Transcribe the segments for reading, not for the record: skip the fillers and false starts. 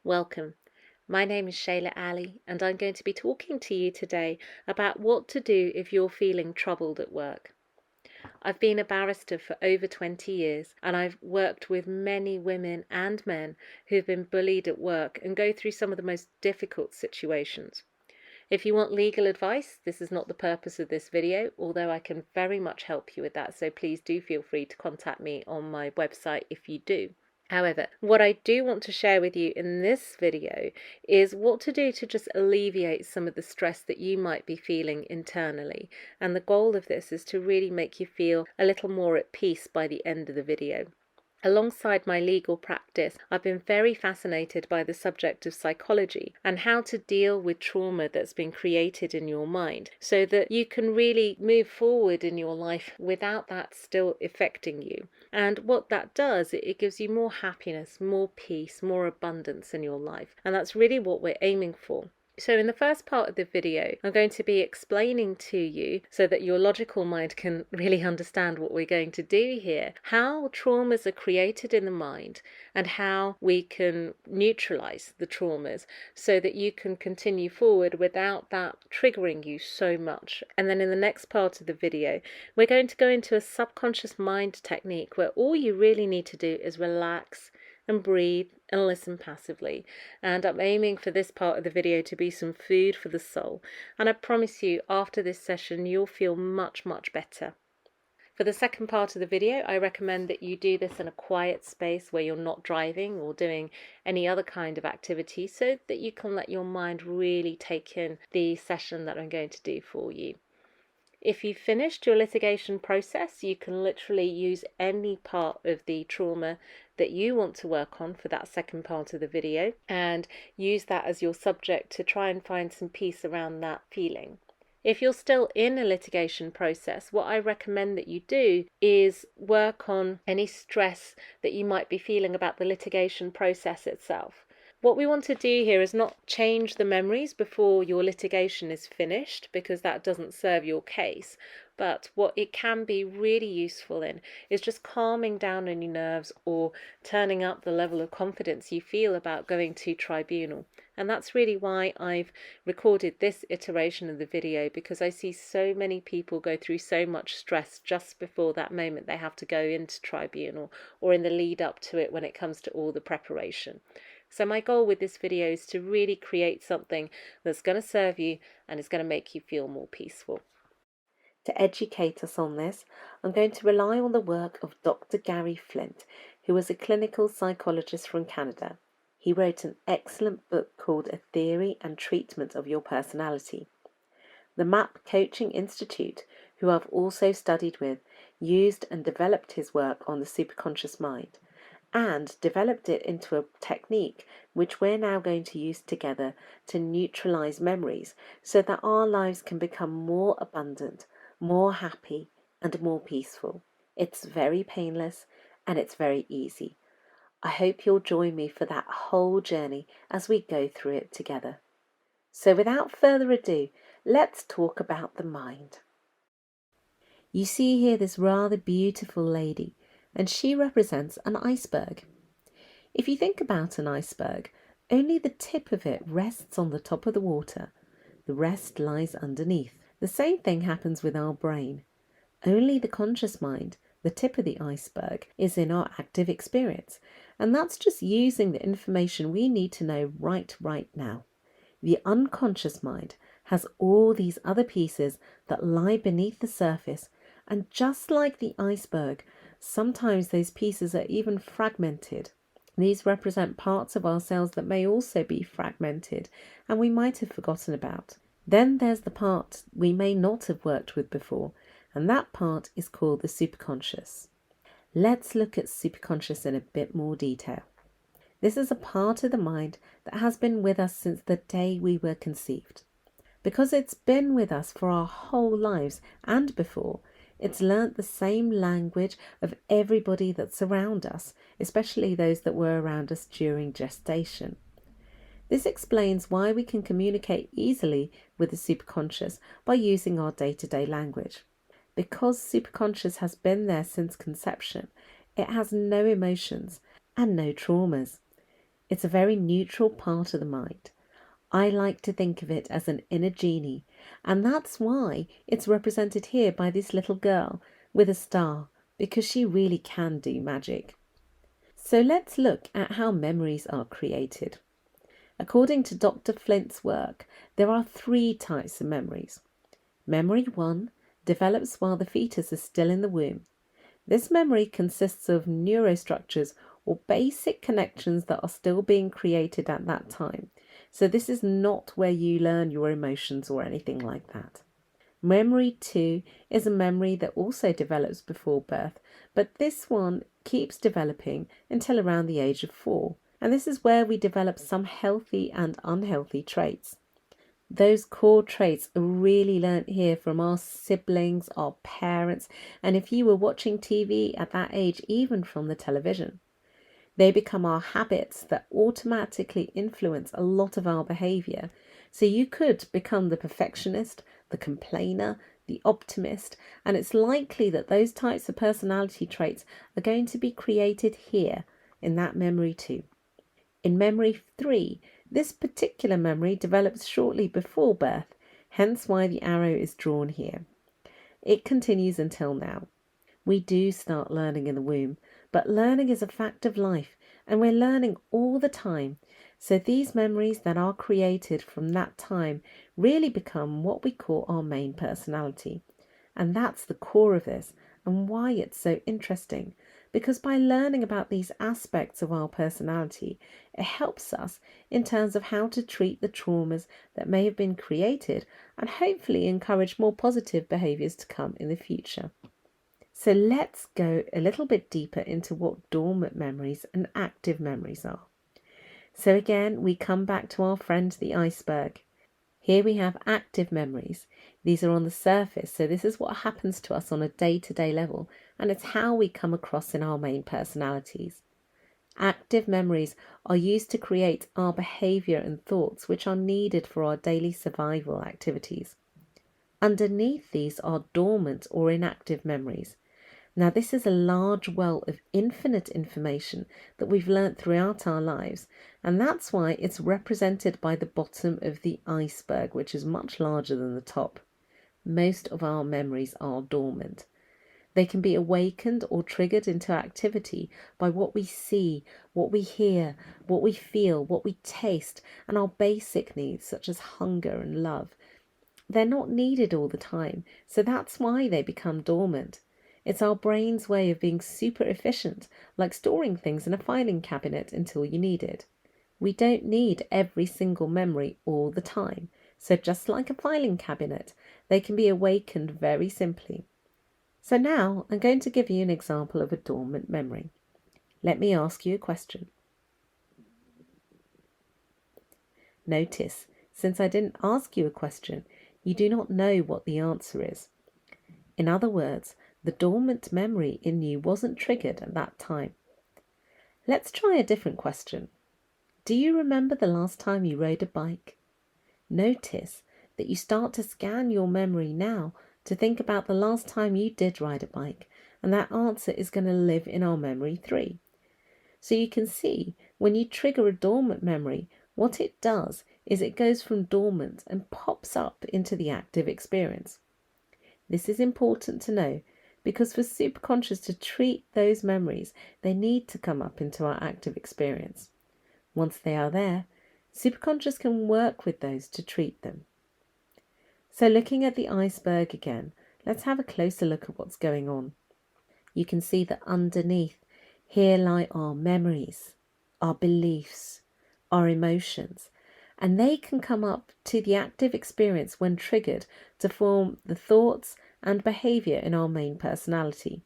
Welcome. My name is Shayla Ali, and I'm going to be talking to you today about what to do if you're feeling troubled at work. I've been a barrister for over 20 years, and I've worked with many women and men who've been bullied at work and go through some of the most difficult situations. If you want legal advice, this is not the purpose of this video, although I can very much help you with that, so please do feel free to contact me on my website if you do. However, what I do want to share with you in this video is what to do to just alleviate some of the stress that you might be feeling internally. And the goal of this is to really make you feel a little more at peace by the end of the video. Alongside my legal practice, I've been very fascinated by the subject of psychology and how to deal with trauma that's been created in your mind so that you can really move forward in your life without that still affecting you. And what that does, it gives you more happiness, more peace, more abundance in your life. And that's really what we're aiming for. So in the first part of the video, I'm going to be explaining to you, so that your logical mind can really understand what we're going to do here, how traumas are created in the mind and how we can neutralize the traumas so that you can continue forward without that triggering you so much. And then in the next part of the video, we're going to go into a subconscious mind technique where all you really need to do is relax and breathe and listen passively. And I'm aiming for this part of the video to be some food for the soul. And I promise you, after this session, you'll feel much, much better. For the second part of the video, I recommend that you do this in a quiet space where you're not driving or doing any other kind of activity so that you can let your mind really take in the session that I'm going to do for you. If you've finished your litigation process, you can literally use any part of the trauma that you want to work on for that second part of the video and use that as your subject to try and find some peace around that feeling. If you're still in a litigation process, what I recommend that you do is work on any stress that you might be feeling about the litigation process itself. What we want to do here is not change the memories before your litigation is finished, because that doesn't serve your case. But what it can be really useful in is just calming down any nerves or turning up the level of confidence you feel about going to tribunal. And that's really why I've recorded this iteration of the video, because I see so many people go through so much stress just before that moment they have to go into tribunal or in the lead up to it when it comes to all the preparation. So my goal with this video is to really create something that's going to serve you and is going to make you feel more peaceful. To educate us on this, I'm going to rely on the work of Dr. Gary Flint, who was a clinical psychologist from Canada. He wrote an excellent book called A Theory and Treatment of Your Personality. The MAP Coaching Institute, who I've also studied with, used and developed his work on the superconscious mind, and developed it into a technique which we're now going to use together to neutralize memories so that our lives can become more abundant, more happy, and more peaceful. It's very painless and it's very easy. I hope you'll join me for that whole journey as we go through it together. So without further ado, let's talk about the mind. You see here this rather beautiful lady, and she represents an iceberg. If you think about an iceberg, only the tip of it rests on the top of the water. The rest lies underneath. The same thing happens with our brain. Only the conscious mind, the tip of the iceberg, is in our active experience, and that's just using the information we need to know right now. The unconscious mind has all these other pieces that lie beneath the surface, and just like the iceberg, sometimes those pieces are even fragmented. These represent parts of ourselves that may also be fragmented and we might have forgotten about. Then there's the part we may not have worked with before, and that part is called the superconscious. Let's look at superconscious in a bit more detail. This is a part of the mind that has been with us since the day we were conceived. Because it's been with us for our whole lives and before, it's learnt the same language of everybody that's around us, especially those that were around us during gestation. This explains why we can communicate easily with the superconscious by using our day-to-day language. Because superconscious has been there since conception, it has no emotions and no traumas. It's a very neutral part of the mind. I like to think of it as an inner genie, and that's why it's represented here by this little girl with a star, because she really can do magic. So let's look at how memories are created. According to Dr. Flint's work, there are three types of memories. Memory 1 develops while the fetus is still in the womb. This memory consists of neurostructures or basic connections that are still being created at that time. So this is not where you learn your emotions or anything like that. Memory 2 is a memory that also develops before birth, but this one keeps developing until around the age of 4. And this is where we develop some healthy and unhealthy traits. Those core traits are really learnt here from our siblings, our parents, and if you were watching TV at that age, even from the television. They become our habits that automatically influence a lot of our behaviour. So you could become the perfectionist, the complainer, the optimist, and it's likely that those types of personality traits are going to be created here in that memory too. In memory 3, this particular memory develops shortly before birth, hence why the arrow is drawn here. It continues until now. We do start learning in the womb, but learning is a fact of life, and we're learning all the time. So these memories that are created from that time really become what we call our main personality. And that's the core of this and why it's so interesting. Because by learning about these aspects of our personality, it helps us in terms of how to treat the traumas that may have been created and hopefully encourage more positive behaviours to come in the future. So let's go a little bit deeper into what dormant memories and active memories are. So again, we come back to our friend the iceberg. Here we have active memories. These are on the surface, so this is what happens to us on a day-to-day level, and it's how we come across in our main personalities. Active memories are used to create our behaviour and thoughts which are needed for our daily survival activities. Underneath these are dormant or inactive memories. Now, this is a large well of infinite information that we've learnt throughout our lives, and that's why it's represented by the bottom of the iceberg, which is much larger than the top. Most of our memories are dormant. They can be awakened or triggered into activity by what we see, what we hear, what we feel, what we taste, and our basic needs such as hunger and love. They're not needed all the time, so that's why they become dormant. It's our brain's way of being super efficient, like storing things in a filing cabinet until you need it. We don't need every single memory all the time, so just like a filing cabinet, they can be awakened very simply. So now I'm going to give you an example of a dormant memory. Let me ask you a question. Notice, since I didn't ask you a question, you do not know what the answer is. In other words, the dormant memory in you wasn't triggered at that time. Let's try a different question. Do you remember the last time you rode a bike? Notice that you start to scan your memory now to think about the last time you did ride a bike, and that answer is going to live in our memory 3. So you can see when you trigger a dormant memory, what it does is it goes from dormant and pops up into the active experience. This is important to know because for superconscious to treat those memories, they need to come up into our active experience. Once they are there, superconscious can work with those to treat them. So looking at the iceberg again, let's have a closer look at what's going on. You can see that underneath, here lie our memories, our beliefs, our emotions, and they can come up to the active experience when triggered to form the thoughts and behaviour in our main personality.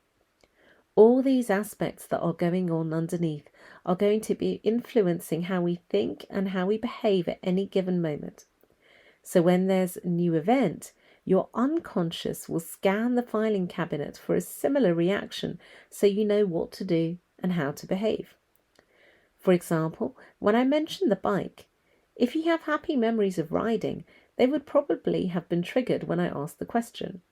All these aspects that are going on underneath are going to be influencing how we think and how we behave at any given moment. So when there's a new event, your unconscious will scan the filing cabinet for a similar reaction so you know what to do and how to behave. For example, when I mentioned the bike, if you have happy memories of riding, they would probably have been triggered when I asked the question.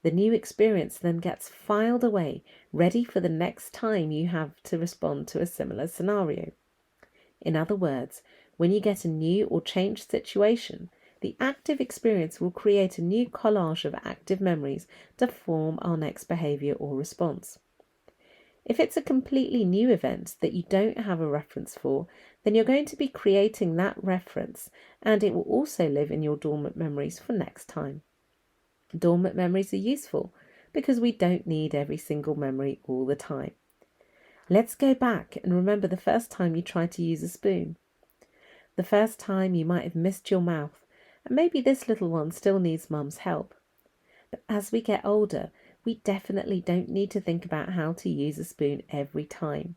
The new experience then gets filed away, ready for the next time you have to respond to a similar scenario. In other words, when you get a new or changed situation, the active experience will create a new collage of active memories to form our next behaviour or response. If it's a completely new event that you don't have a reference for, then you're going to be creating that reference, and it will also live in your dormant memories for next time. Dormant memories are useful because we don't need every single memory all the time. Let's go back and remember the first time you tried to use a spoon. The first time you might have missed your mouth, and maybe this little one still needs mum's help. But as we get older, we definitely don't need to think about how to use a spoon every time.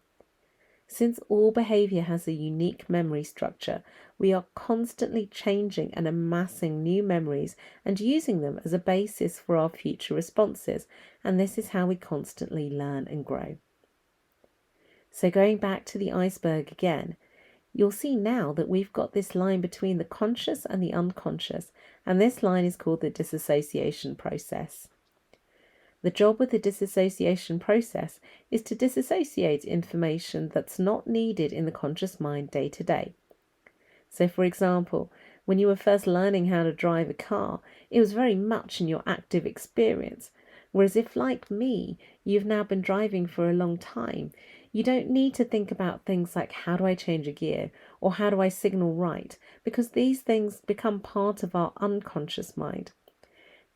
Since all behaviour has a unique memory structure, we are constantly changing and amassing new memories and using them as a basis for our future responses, and this is how we constantly learn and grow. So going back to the iceberg again, you'll see now that we've got this line between the conscious and the unconscious, and this line is called the dissociation process. The job with the dissociation process is to disassociate information that's not needed in the conscious mind day to day. So, for example, when you were first learning how to drive a car, it was very much in your active experience. Whereas if, like me, you've now been driving for a long time, you don't need to think about things like how do I change a gear or how do I signal right, because these things become part of our unconscious mind.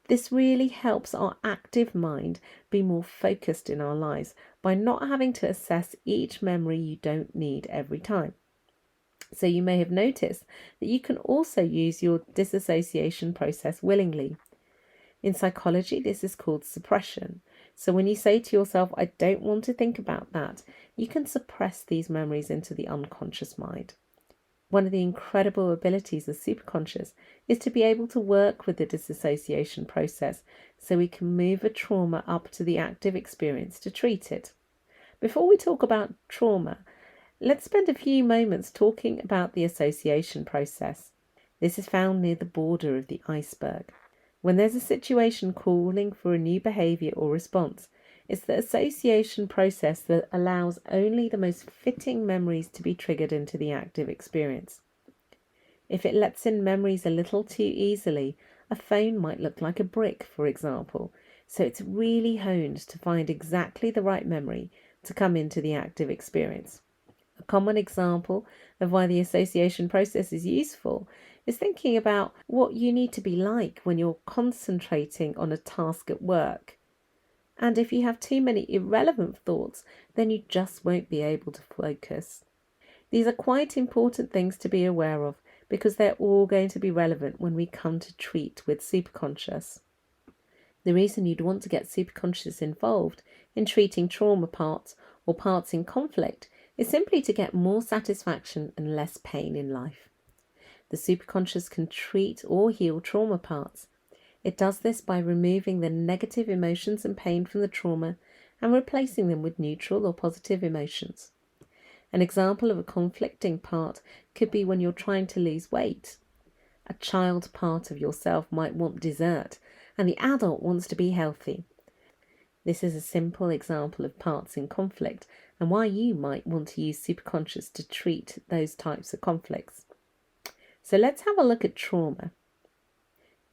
This really helps our active mind be more focused in our lives by not having to assess each memory you don't need every time. So you may have noticed that you can also use your dissociation process willingly. In psychology, this is called suppression. So when you say to yourself, I don't want to think about that, you can suppress these memories into the unconscious mind. One of the incredible abilities of superconscious is to be able to work with the dissociation process so we can move a trauma up to the active experience to treat it. Before we talk about trauma, let's spend a few moments talking about the association process. This is found near the border of the iceberg. When there's a situation calling for a new behaviour or response, it's the association process that allows only the most fitting memories to be triggered into the active experience. If it lets in memories a little too easily, a phone might look like a brick, for example, so it's really honed to find exactly the right memory to come into the active experience. A common example of why the association process is useful is thinking about what you need to be like when you're concentrating on a task at work. And if you have too many irrelevant thoughts, then you just won't be able to focus. These are quite important things to be aware of because they're all going to be relevant when we come to treat with superconscious. The reason you'd want to get superconscious involved in treating trauma parts or parts in conflict is simply to get more satisfaction and less pain in life. The superconscious can treat or heal trauma parts. It does this by removing the negative emotions and pain from the trauma and replacing them with neutral or positive emotions. An example of a conflicting part could be when you're trying to lose weight. A child part of yourself might want dessert, and the adult wants to be healthy. This is a simple example of parts in conflict and why you might want to use superconscious to treat those types of conflicts. So let's have a look at trauma.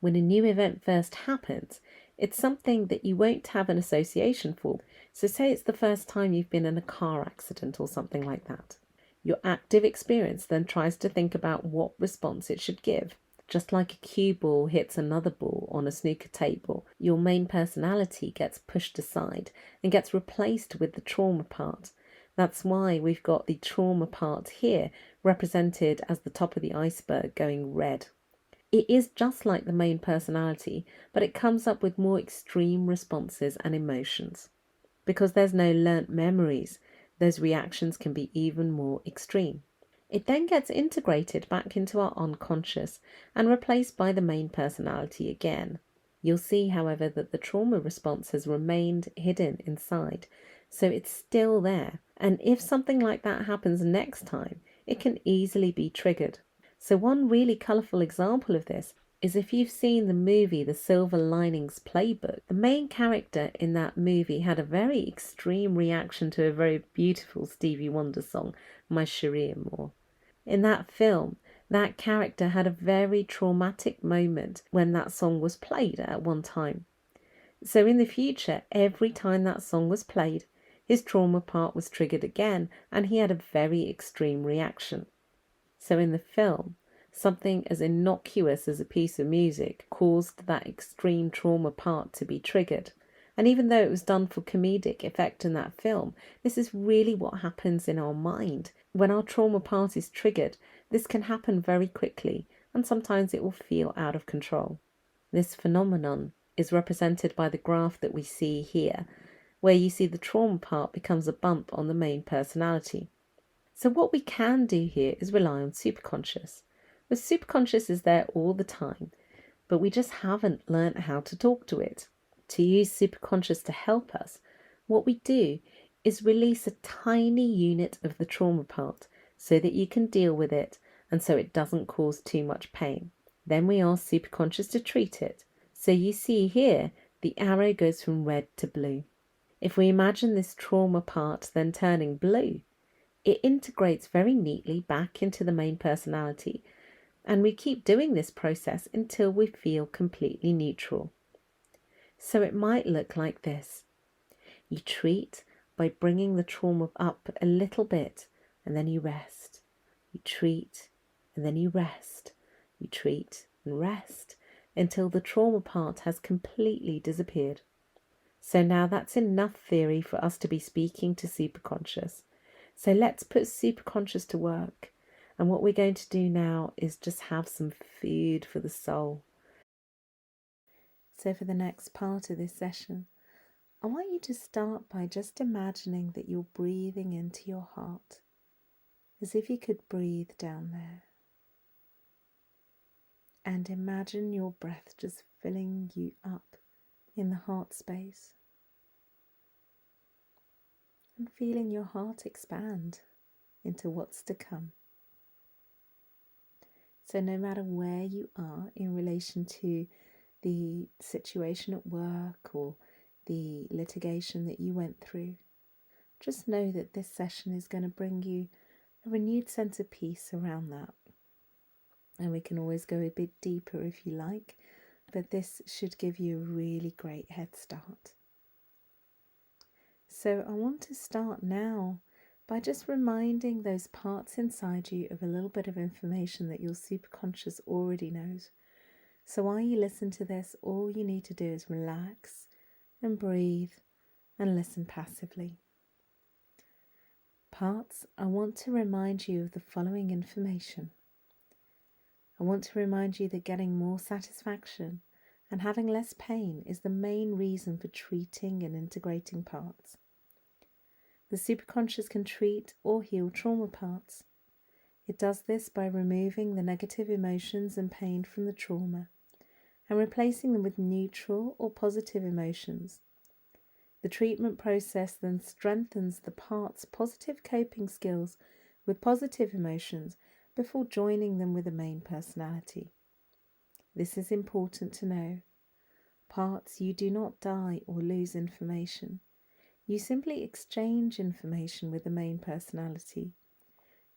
When a new event first happens, it's something that you won't have an association for. So say it's the first time you've been in a car accident or something like that. Your active experience then tries to think about what response it should give. Just like a cue ball hits another ball on a snooker table, your main personality gets pushed aside and gets replaced with the trauma part. That's why we've got the trauma part here represented as the top of the iceberg going red. It is just like the main personality, but it comes up with more extreme responses and emotions. Because there's no learnt memories, those reactions can be even more extreme. It then gets integrated back into our unconscious and replaced by the main personality again. You'll see, however, that the trauma response has remained hidden inside, so it's still there. And if something like that happens next time, it can easily be triggered. So one really colourful example of this is if you've seen the movie The Silver Linings Playbook. The main character in that movie had a very extreme reaction to a very beautiful Stevie Wonder song, My Cherie Amour. In that film, that character had a very traumatic moment when that song was played at one time. So in the future, every time that song was played, his trauma part was triggered again and he had a very extreme reaction. So in the film, something as innocuous as a piece of music caused that extreme trauma part to be triggered. And even though it was done for comedic effect in that film, this is really what happens in our mind. When our trauma part is triggered, this can happen very quickly, and sometimes it will feel out of control. This phenomenon is represented by the graph that we see here, where you see the trauma part becomes a bump on the main personality. So what we can do here is rely on superconscious. The superconscious is there all the time, but we just haven't learnt how to talk to it. To use superconscious to help us, what we do is release a tiny unit of the trauma part so that you can deal with it and so it doesn't cause too much pain. Then we ask superconscious to treat it. So you see here, the arrow goes from red to blue. If we imagine this trauma part then turning blue, it integrates very neatly back into the main personality, and we keep doing this process until we feel completely neutral. So it might look like this. You treat by bringing the trauma up a little bit, and then you rest. You treat, and then you rest. You treat and rest until the trauma part has completely disappeared. So now that's enough theory for us to be speaking to superconscious. So let's put superconscious to work. And what we're going to do now is just have some food for the soul. So for the next part of this session, I want you to start by just imagining that you're breathing into your heart, as if you could breathe down there. And imagine your breath just filling you up in the heart space. And feeling your heart expand into what's to come. So no matter where you are in relation to the situation at work or the litigation that you went through, just know that this session is going to bring you a renewed sense of peace around that. And we can always go a bit deeper if you like, but this should give you a really great head start. So I want to start now by just reminding those parts inside you of a little bit of information that your superconscious already knows. So while you listen to this, all you need to do is relax and breathe and listen passively. Parts, I want to remind you of the following information. I want to remind you that getting more satisfaction and having less pain is the main reason for treating and integrating parts. The superconscious can treat or heal trauma parts. It does this by removing the negative emotions and pain from the trauma and replacing them with neutral or positive emotions. The treatment process then strengthens the part's positive coping skills with positive emotions before joining them with the main personality. This is important to know. Parts, you do not die or lose information. You simply exchange information with the main personality.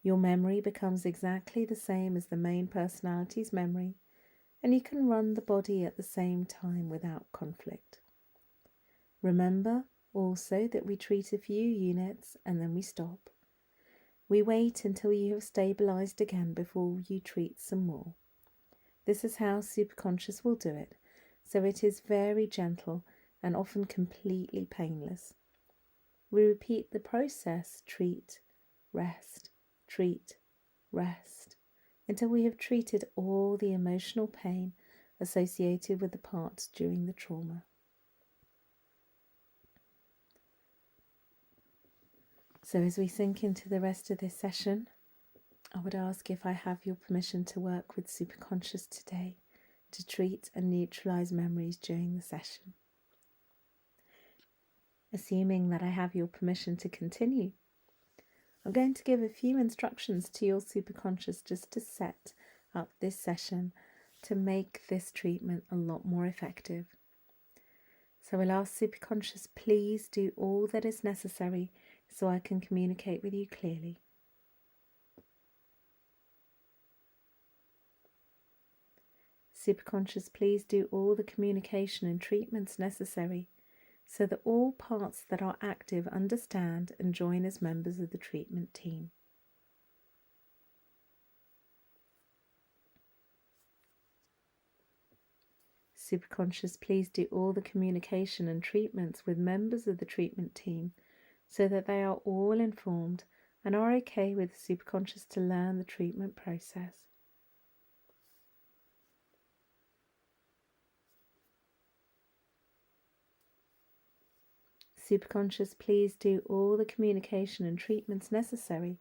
Your memory becomes exactly the same as the main personality's memory, and you can run the body at the same time without conflict. Remember also that we treat a few units and then we stop. We wait until you have stabilized again before you treat some more. This is how superconscious will do it, so it is very gentle and often completely painless. We repeat the process, treat, rest, until we have treated all the emotional pain associated with the parts during the trauma. So as we sink into the rest of this session, I would ask if I have your permission to work with superconscious today to treat and neutralize memories during the session. Assuming that I have your permission to continue, I'm going to give a few instructions to your superconscious just to set up this session to make this treatment a lot more effective. So I'll ask superconscious, please do all that is necessary so I can communicate with you clearly. Superconscious, please do all the communication and treatments necessary so that all parts that are active understand and join as members of the treatment team. Superconscious, please do all the communication and treatments with members of the treatment team so that they are all informed and are okay with the superconscious to learn the treatment process. Superconscious, please do all the communication and treatments necessary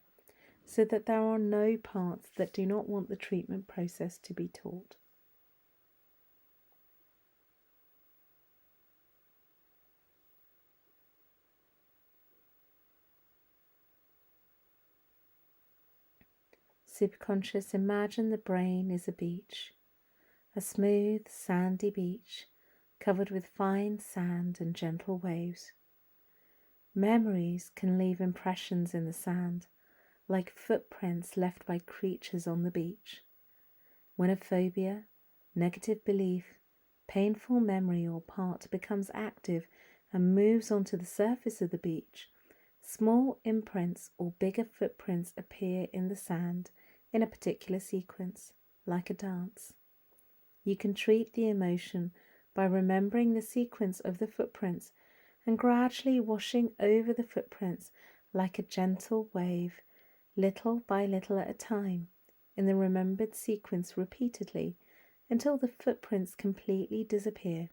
so that there are no parts that do not want the treatment process to be taught. Superconscious, imagine the brain is a beach, a smooth, sandy beach covered with fine sand and gentle waves. Memories can leave impressions in the sand, like footprints left by creatures on the beach. When a phobia, negative belief, painful memory or part becomes active and moves onto the surface of the beach, small imprints or bigger footprints appear in the sand in a particular sequence, like a dance. You can treat the emotion by remembering the sequence of the footprints and gradually washing over the footprints like a gentle wave, little by little at a time, in the remembered sequence repeatedly until the footprints completely disappear,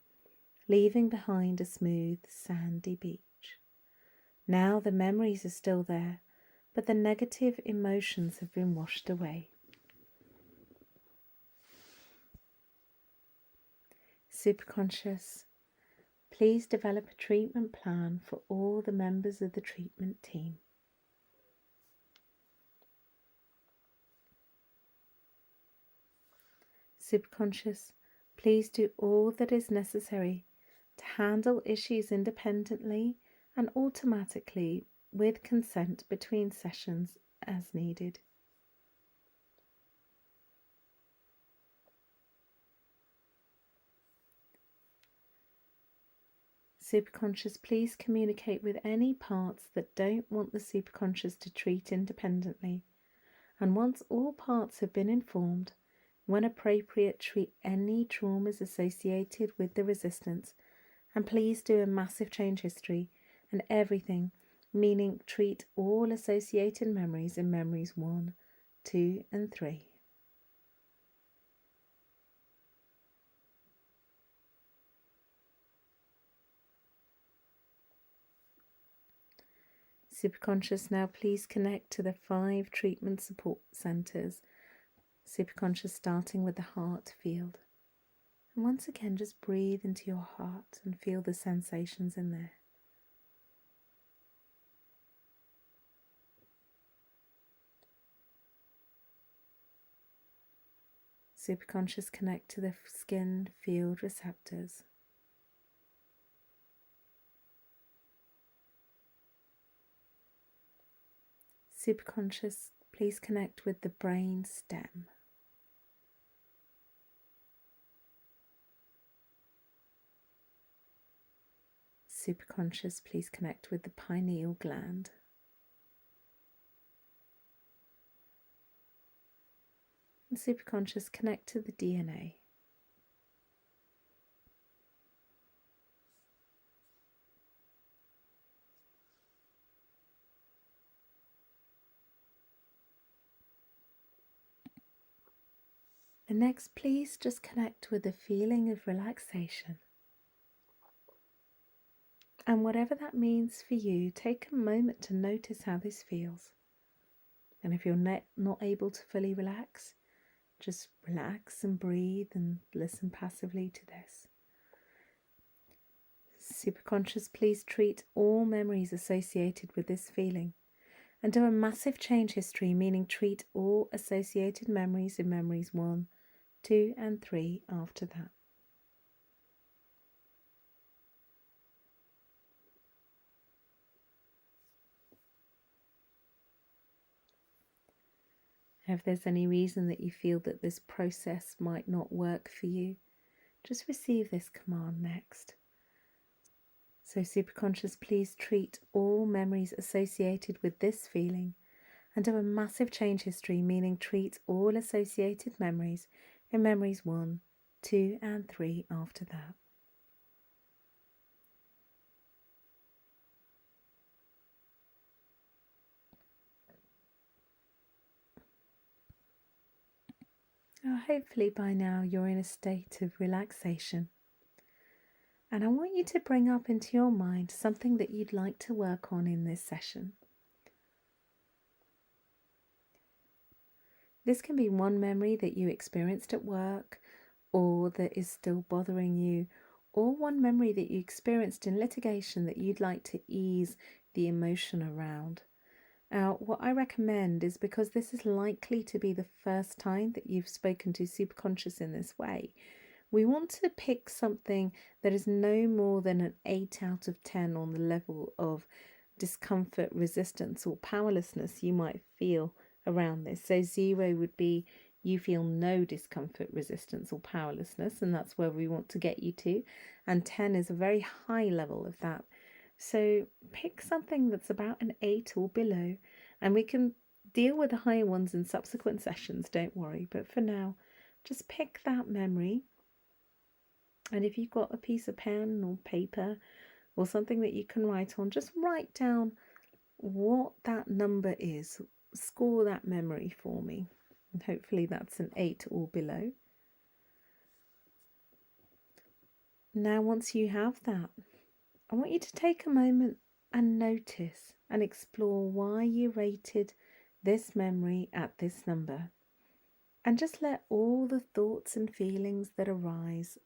leaving behind a smooth, sandy beach. Now the memories are still there, but the negative emotions have been washed away. Superconscious, please develop a treatment plan for all the members of the treatment team. Superconscious, please do all that is necessary to handle issues independently and automatically with consent between sessions as needed. Superconscious, please communicate with any parts that don't want the superconscious to treat independently. And once all parts have been informed, when appropriate, treat any traumas associated with the resistance. And please do a massive change history and everything, meaning treat all associated memories in memories 1, 2, and 3. Superconscious, now please connect to the 5 treatment support centres. Superconscious, starting with the heart field. And once again, just breathe into your heart and feel the sensations in there. Superconscious, connect to the skin field receptors. Superconscious, please connect with the brain stem. Superconscious, please connect with the pineal gland. And superconscious, connect to the DNA. And next, please just connect with the feeling of relaxation. And whatever that means for you, take a moment to notice how this feels. And if you're not able to fully relax, just relax and breathe and listen passively to this. Superconscious, please treat all memories associated with this feeling and do a massive change history, meaning treat all associated memories in memories 1, 2, and 3 after that. If there's any reason that you feel that this process might not work for you, just receive this command next. So superconscious, please treat all memories associated with this feeling and do a massive change history, meaning treat all associated memories in memories 1, 2 and 3 after that. Now, hopefully by now you're in a state of relaxation. And I want you to bring up into your mind something that you'd like to work on in this session. This can be one memory that you experienced at work or that is still bothering you, or one memory that you experienced in litigation that you'd like to ease the emotion around. Now, what I recommend is, because this is likely to be the first time that you've spoken to superconscious in this way, we want to pick something that is no more than an 8 out of 10 on the level of discomfort, resistance, or powerlessness you might feel around this. So 0 would be you feel no discomfort, resistance, or powerlessness, and that's where we want to get you to. And 10 is a very high level of that. So pick something that's about an 8 or below, and we can deal with the higher ones in subsequent sessions, don't worry. But for now, just pick that memory. And if you've got a piece of pen or paper or something that you can write on, just write down what that number is. Score that memory for me. And hopefully that's an 8 or below. Now, once you have that, I want you to take a moment and notice and explore why you rated this memory at this number. And just let all the thoughts and feelings that arise.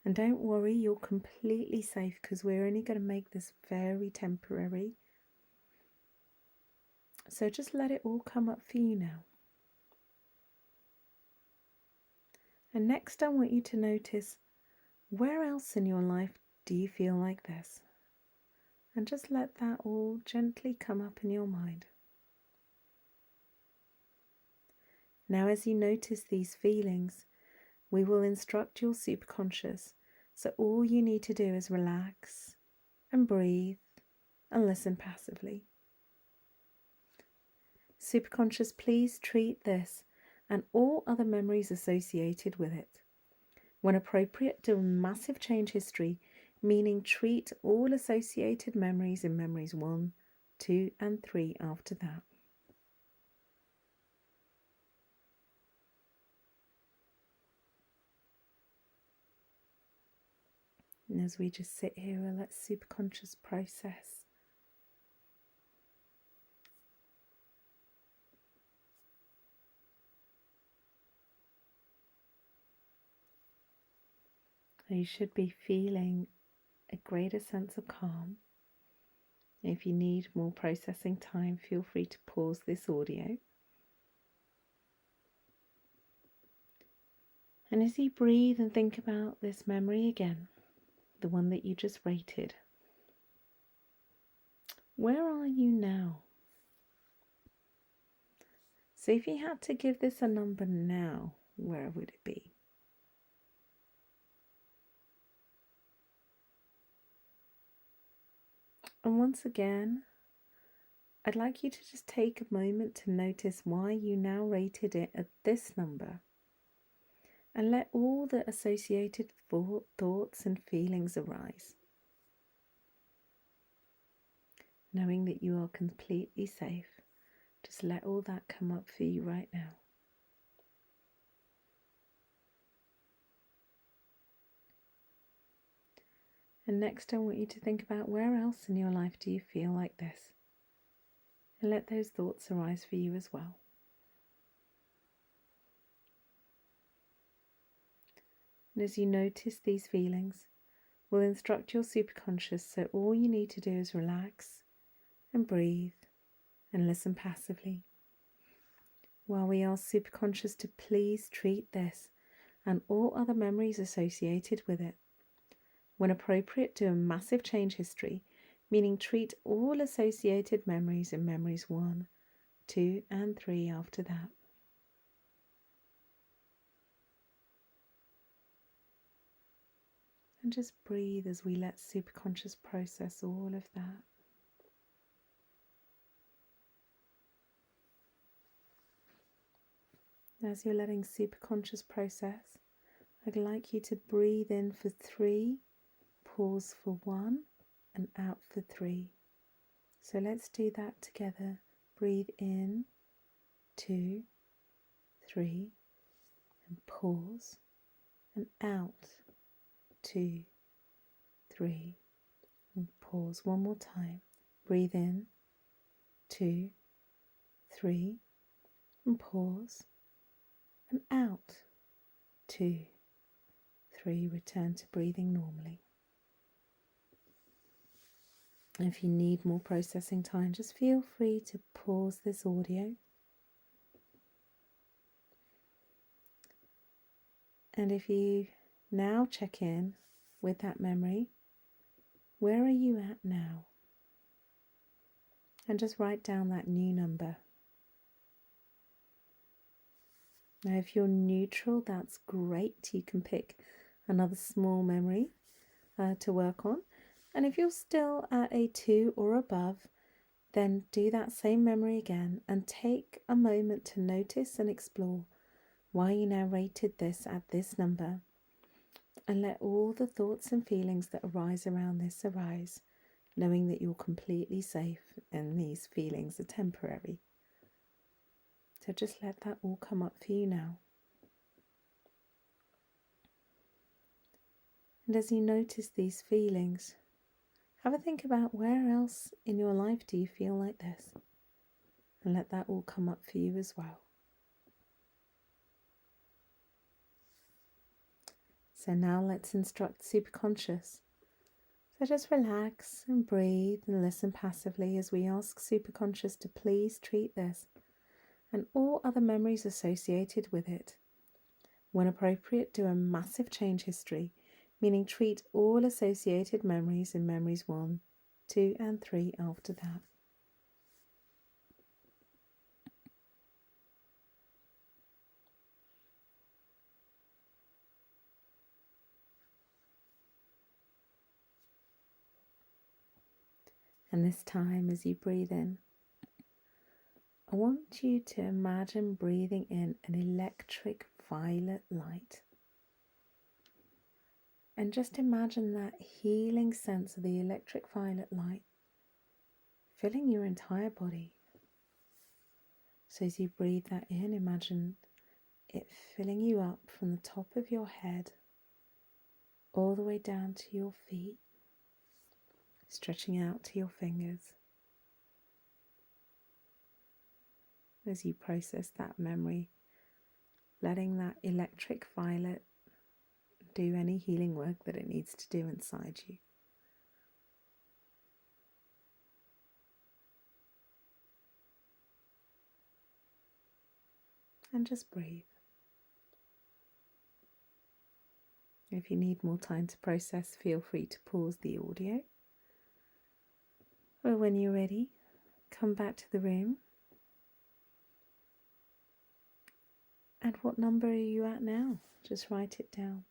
And don't worry, you're completely safe, because we're only going to make this very temporary. So just let it all come up for you now. And next I want you to notice, where else in your life do you feel like this? And just let that all gently come up in your mind. Now, as you notice these feelings, we will instruct your superconscious. So all you need to do is relax and breathe and listen passively. Superconscious, please treat this and all other memories associated with it. When appropriate, do a massive change history, meaning treat all associated memories in memories 1, 2 and 3 after that. And as we just sit here, we'll let superconscious process. You should be feeling a greater sense of calm. If you need more processing time, feel free to pause this audio. And as you breathe and think about this memory again, the one that you just rated, where are you now? So if you had to give this a number now, where would it be? And once again, I'd like you to just take a moment to notice why you now rated it at this number. And let all the associated thoughts and feelings arise, knowing that you are completely safe. Just let all that come up for you right now. And next I want you to think about, where else in your life do you feel like this? And let those thoughts arise for you as well. And as you notice these feelings, we'll instruct your superconscious, so all you need to do is relax and breathe and listen passively, while we ask superconscious to please treat this and all other memories associated with it. When appropriate, do a massive change history, meaning treat all associated memories in memories 1, 2 and 3 after that. And just breathe as we let superconscious process all of that. As you're letting superconscious process, I'd like you to breathe in for 3, pause for 1, and out for 3. So let's do that together. Breathe in, 2, 3, and pause, and out, 2, 3, and pause. One more time. Breathe in, 2, 3, and pause, and out, 2, 3. Return to breathing normally. If you need more processing time, just feel free to pause this audio. And if you now check in with that memory, where are you at now? And just write down that new number. Now, if you're neutral, that's great. You can pick another small memory to work on. And if you're still at a 2 or above, then do that same memory again and take a moment to notice and explore why you now rated this at this number. And let all the thoughts and feelings that arise around this arise, knowing that you're completely safe and these feelings are temporary. So just let that all come up for you now. And as you notice these feelings, have a think about where else in your life do you feel like this? And let that all come up for you as well. So now let's instruct superconscious. So just relax and breathe and listen passively as we ask superconscious to please treat this and all other memories associated with it. When appropriate, do a massive change history, meaning treat all associated memories in memories 1, 2, and 3 after that. And this time, as you breathe in, I want you to imagine breathing in an electric violet light. And just imagine that healing sense of the electric violet light filling your entire body. So as you breathe that in, imagine it filling you up from the top of your head all the way down to your feet, stretching out to your fingers. As you process that memory, letting that electric violet do any healing work that it needs to do inside you. And just breathe. If you need more time to process, feel free to pause the audio. Or when you're ready, come back to the room. And what number are you at now? Just write it down.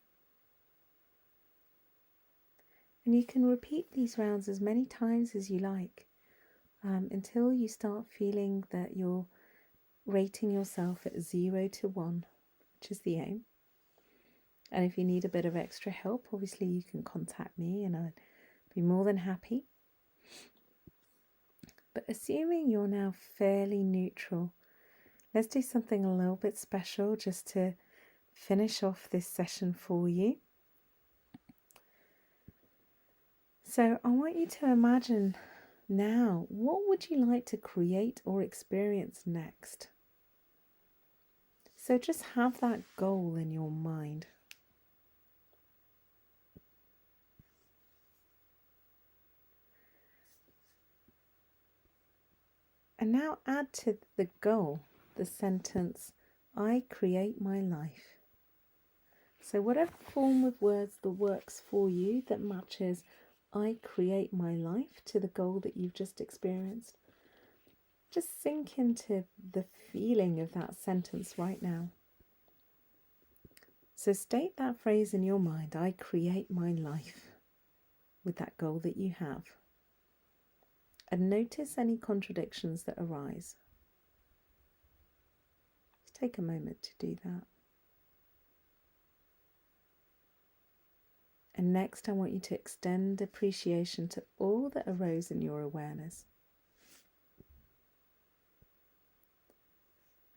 And you can repeat these rounds as many times as you like until you start feeling that you're rating yourself at 0 to 1, which is the aim. And if you need a bit of extra help, obviously you can contact me and I'd be more than happy. But assuming you're now fairly neutral, let's do something a little bit special just to finish off this session for you. So I want you to imagine now, what would you like to create or experience next? So just have that goal in your mind. And now add to the goal the sentence, I create my life. So whatever form of words that works for you that matches I create my life to the goal that you've just experienced, Just sink into the feeling of that sentence right now. So state that phrase in your mind, I create my life, with that goal that you have. And notice any contradictions that arise. Just take a moment to do that. And next, I want you to extend appreciation to all that arose in your awareness.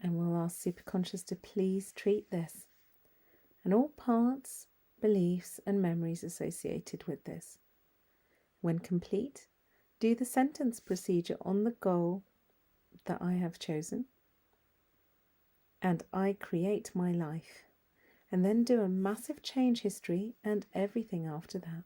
And we'll ask superconscious to please treat this and all parts, beliefs, and memories associated with this. When complete, do the sentence procedure on the goal that I have chosen, and I create my life, and then do a massive change history and everything after that.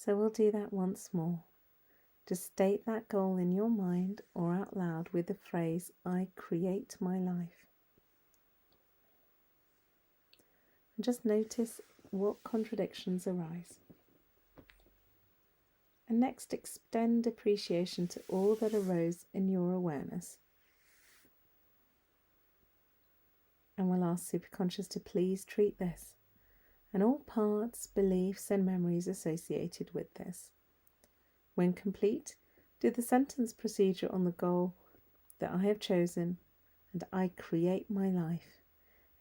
So we'll do that once more. Just state that goal in your mind or out loud with the phrase, I create my life. And just notice what contradictions arise. And next, extend appreciation to all that arose in your awareness. And we'll ask superconscious to please treat this and all parts, beliefs, and memories associated with this. When complete, do the sentence procedure on the goal that I have chosen, and I create my life,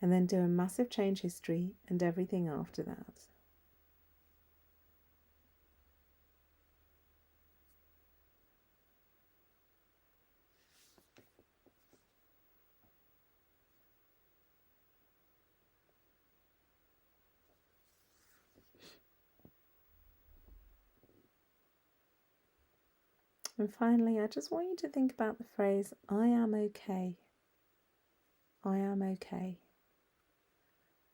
and then do a massive change history and everything after that. And finally, I just want you to think about the phrase, I am okay. I am okay.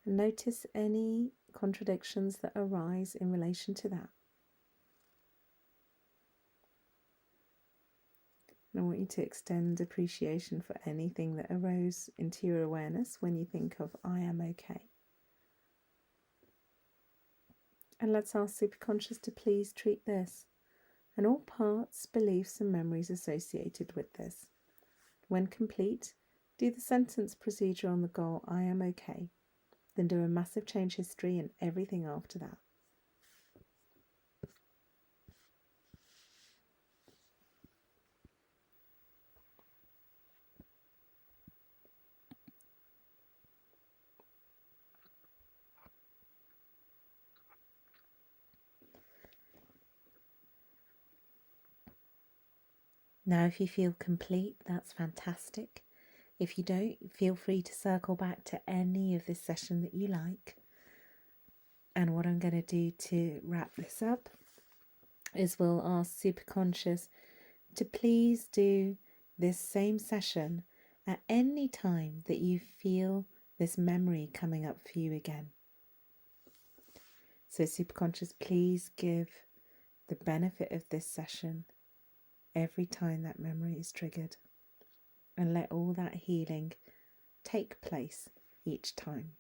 And notice any contradictions that arise in relation to that. And I want you to extend appreciation for anything that arose into your awareness when you think of I am okay. And let's ask superconscious to please treat this and all parts, beliefs, and memories associated with this. When complete, do the sentence procedure on the goal I am okay, then do a massive change history and everything after that. Now, if you feel complete, that's fantastic. If you don't, feel free to circle back to any of this session that you like. And what I'm going to do to wrap this up is we'll ask superconscious to please do this same session at any time that you feel this memory coming up for you again. So superconscious, please give the benefit of this session every time that memory is triggered, and let all that healing take place each time.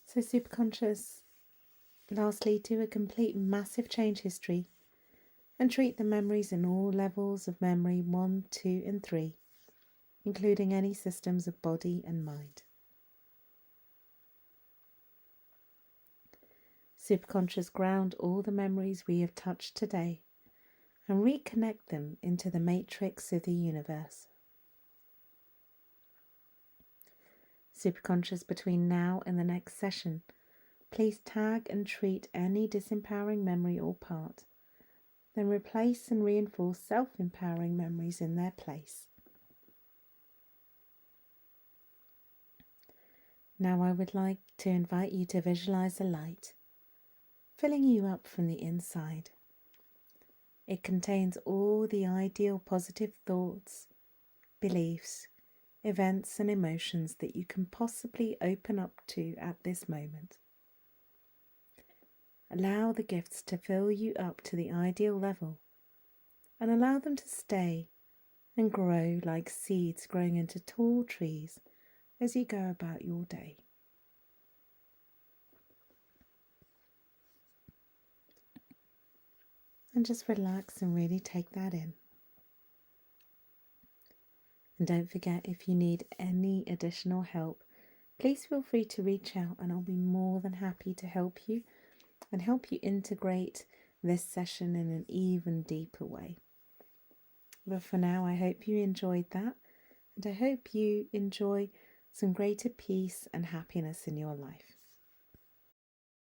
So superconscious, lastly, do a complete massive change history and treat the memories in all levels of memory 1, 2, and 3, including any systems of body and mind. Superconscious, ground all the memories we have touched today and reconnect them into the matrix of the universe. Superconscious, between now and the next session, please tag and treat any disempowering memory or part, then replace and reinforce self-empowering memories in their place. Now I would like to invite you to visualize a light filling you up from the inside. It contains all the ideal positive thoughts, beliefs, events and emotions that you can possibly open up to at this moment. Allow the gifts to fill you up to the ideal level and allow them to stay and grow like seeds growing into tall trees as you go about your day. And just relax and really take that in. And don't forget, if you need any additional help, please feel free to reach out and I'll be more than happy to help you and help you integrate this session in an even deeper way. But for now, I hope you enjoyed that, and I hope you enjoy some greater peace and happiness in your life.